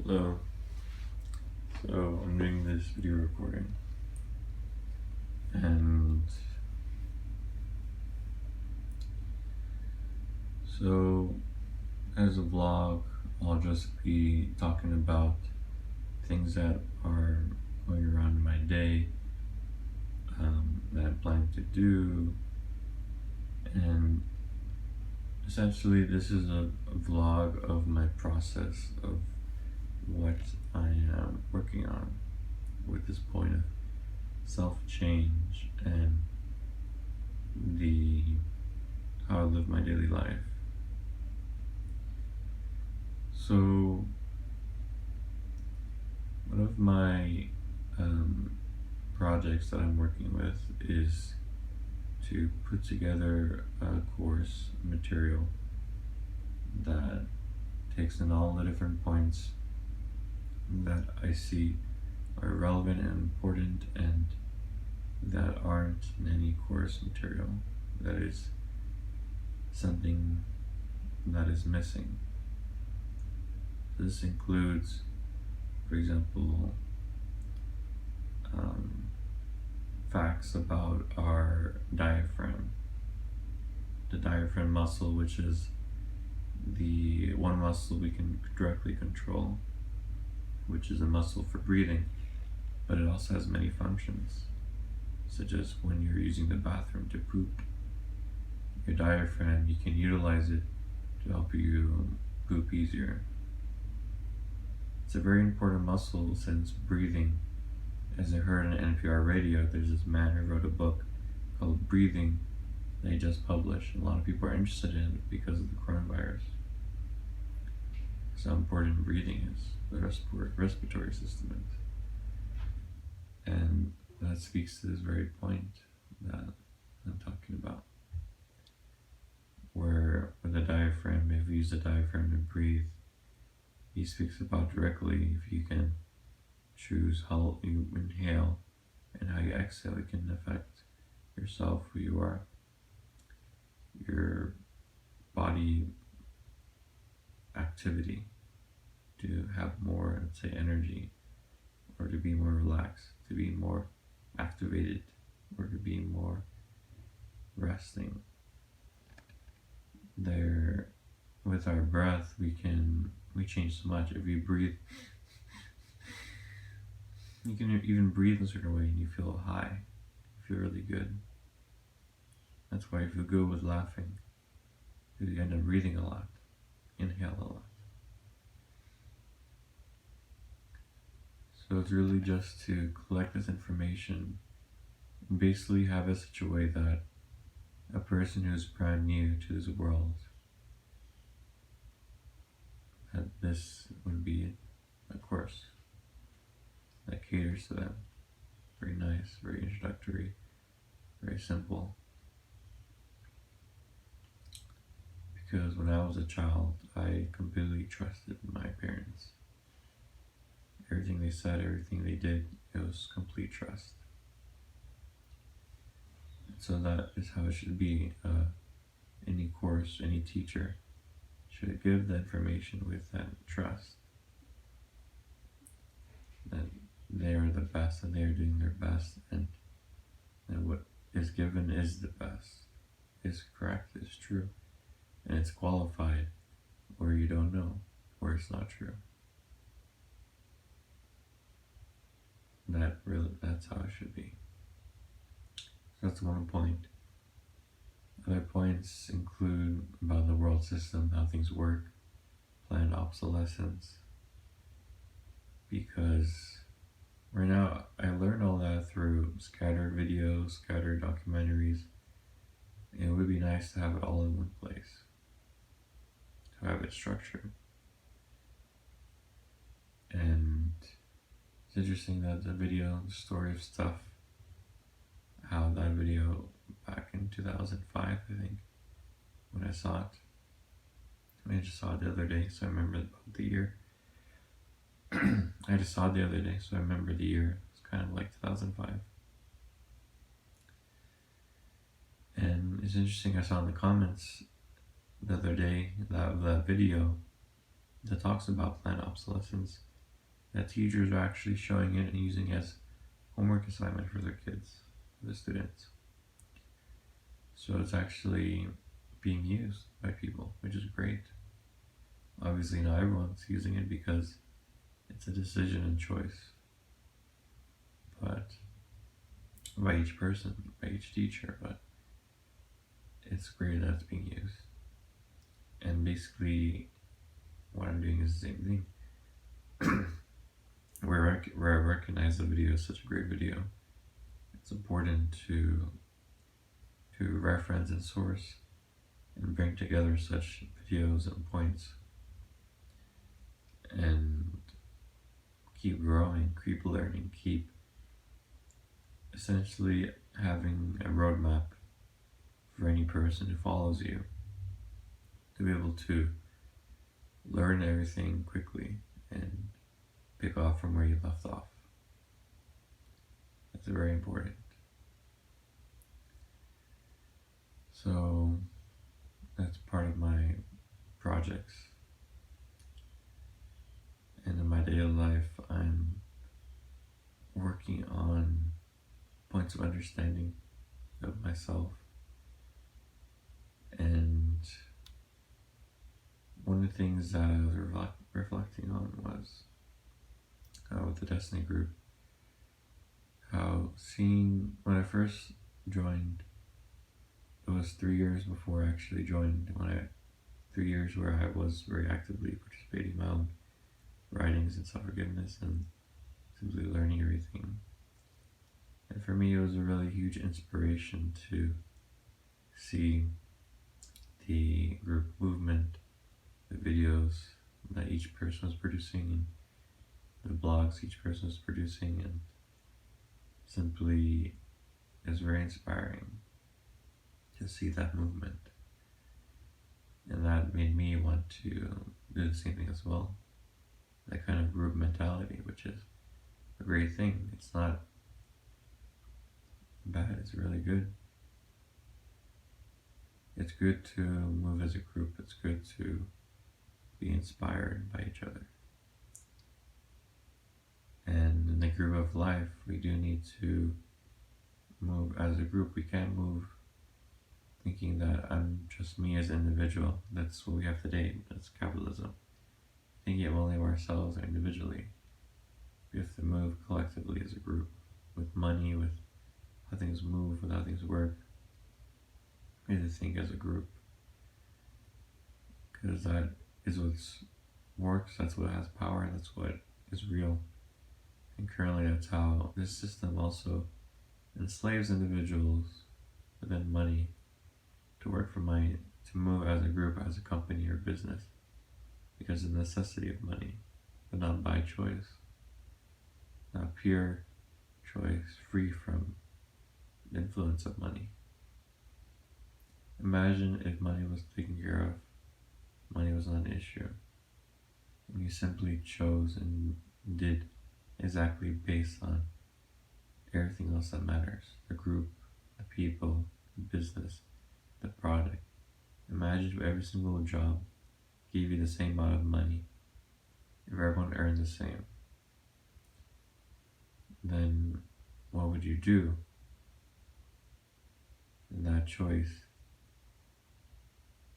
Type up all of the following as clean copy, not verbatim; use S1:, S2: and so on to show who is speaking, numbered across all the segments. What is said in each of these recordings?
S1: Hello. So I'm doing this video recording, and so as a vlog, I'll just be talking about things that are going around in my day, that I plan to do, and essentially this is a vlog of my process of what I am working on with this point of self-change and how I live my daily life. So one of my projects that I'm working with is to put together a course material that takes in all the different points that I see are relevant and important and that aren't in any course material, that is something that is missing. This includes, for example, facts about our diaphragm, the diaphragm muscle, which is the one muscle we can directly control, which is a muscle for breathing, but it also has many functions, such as when you're using the bathroom to poop, your diaphragm, you can utilize it to help you poop easier. It's a very important muscle since breathing, as I heard on NPR radio, there's this man who wrote a book called Breathing that he just published, and a lot of people are interested in it because of the coronavirus. So how important breathing is, the respiratory system is. And that speaks to this very point that I'm talking about, where with the diaphragm, if you use the diaphragm to breathe, he speaks about directly if you can choose how you inhale and how you exhale, it can affect yourself, who you are, your body activity, to have more, let's say, energy, or to be more relaxed, to be more activated, or to be more resting. There, with our breath, we change so much. If we breathe, you can even breathe in a certain way and you feel high, you feel really good. That's why you feel good with laughing, because you end up breathing a lot, inhale a lot. So it's really just to collect this information and basically have it such a way that a person who's brand new to this world, that this would be a course that caters to them. Very nice, very introductory, very simple. Because when I was a child, I completely trusted my parents. Everything they said, everything they did, it was complete trust. So that is how it should be. Any course, any teacher should give the information with that trust, that they are the best, that they are doing their best, and that what is given is the best, is correct, is true, and it's qualified, or you don't know, or it's not true. That's how it should be. So that's one point. Other points include about the world system, how things work, planned obsolescence. Because right now, I learned all that through scattered videos, scattered documentaries. It would be nice to have it all in one place, to have it structured. And it's interesting that the story of stuff, how that video back in 2005, I think, when I saw it. I just saw it the other day, so I remember about the year. I just saw it the other day, so I remember the year. It's kind of like 2005. And it's interesting, I saw in the comments the other day that video that talks about planned obsolescence, that teachers are actually showing it and using it as homework assignment for their kids, for the students. So it's actually being used by people, which is great. Obviously, not everyone's using it because it's a decision and choice, but by each person, by each teacher, but it's great that it's being used. And basically, what I'm doing is the same thing. where I recognize the video is such a great video, it's important to reference and source and bring together such videos and points and keep growing, keep learning, keep essentially having a roadmap for any person who follows you to be able to learn everything quickly and pick off from where you left off. That's very important. So that's part of my projects. And in my daily life, I'm working on points of understanding of myself. And one of the things that I was reflecting on was with the Destiny group, how seeing when I first joined, it was 3 years before I actually joined, 3 years where I was very actively participating in my own writings and self-forgiveness and simply learning everything. And for me, it was a really huge inspiration to see the group movement, the videos that each person was producing, and the blogs each person was producing, and simply is very inspiring to see that movement. And that made me want to do the same thing as well. That kind of group mentality, which is a great thing. It's not bad, it's really good. It's good to move as a group, it's good to be inspired by each other. And in the group of life, we do need to move as a group. We can't move thinking that I'm just me as an individual. That's what we have today. That's capitalism. Thinking only of ourselves individually. We have to move collectively as a group, with money, with how things move, with how things work. We have to think as a group, because that is what works, that's what has power, that's what is real. And currently that's how this system also enslaves individuals within money to work for money, to move as a group, as a company or business, because of the necessity of money, but not by choice, not pure choice, free from the influence of money. Imagine if money was taken care of, money was not an issue, and you simply chose and did exactly based on everything else that matters, the group, the people, the business, the product. Imagine if every single job gave you the same amount of money, if everyone earned the same, then what would you do in that choice?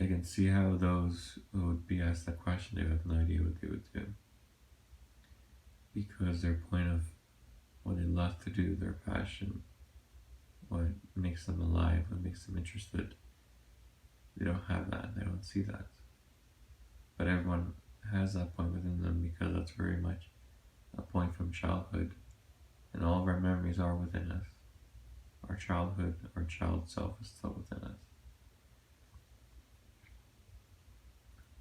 S1: I can see how those who would be asked that question, they have no idea what they would do, because their point of what they love to do, their passion, what makes them alive, what makes them interested, they don't have that, they don't see that. But everyone has that point within them, because that's very much a point from childhood, and all of our memories are within us. Our childhood, our child self is still within us.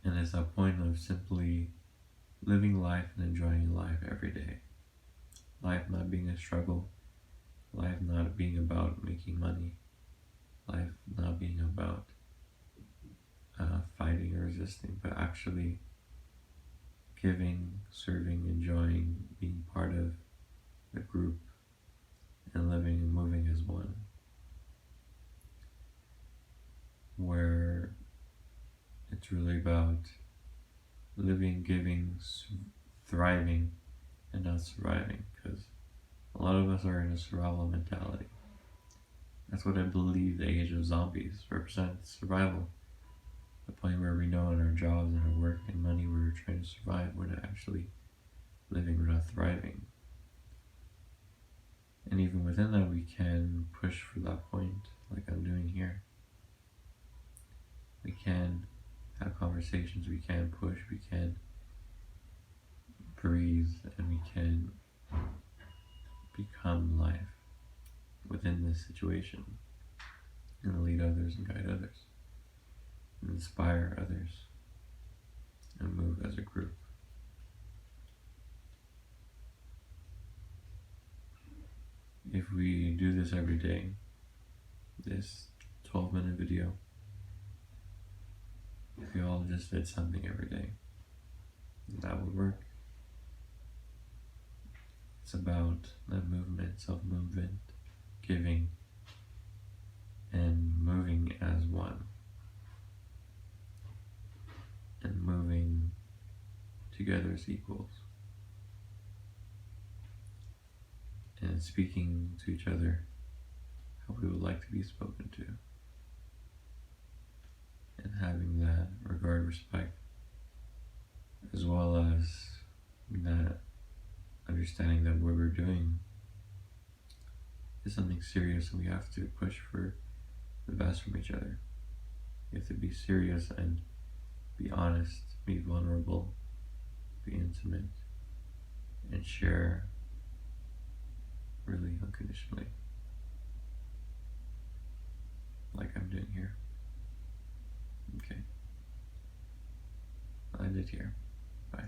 S1: And it's that point of simply living life and enjoying life every day. Life not being a struggle, life not being about making money, life not being about fighting or resisting, but actually giving, serving, enjoying, being part of the group, and living and moving as one. Where it's really about living, giving, thriving, and not surviving, because a lot of us are in a survival mentality. That's what I believe the age of zombies represents: survival. The point where we know in our jobs and our work and money we're trying to survive, we're not actually living, we're not thriving. And even within that, we can push for that point, like I'm doing here. We can have conversations, we can push, we can breathe, and we can become life within this situation and lead others and guide others and inspire others and move as a group. If we do this every day, this 12-minute video, if we all just did something every day, that would work. It's about that movement, self-movement, giving, and moving as one, and moving together as equals, and speaking to each other how we would like to be spoken to, and having that regard, respect, as well as that understanding that what we're doing is something serious and we have to push for the best from each other. We have to be serious and be honest, be vulnerable, be intimate, and share really unconditionally, like I'm doing here. Okay. I'll end it here. Bye.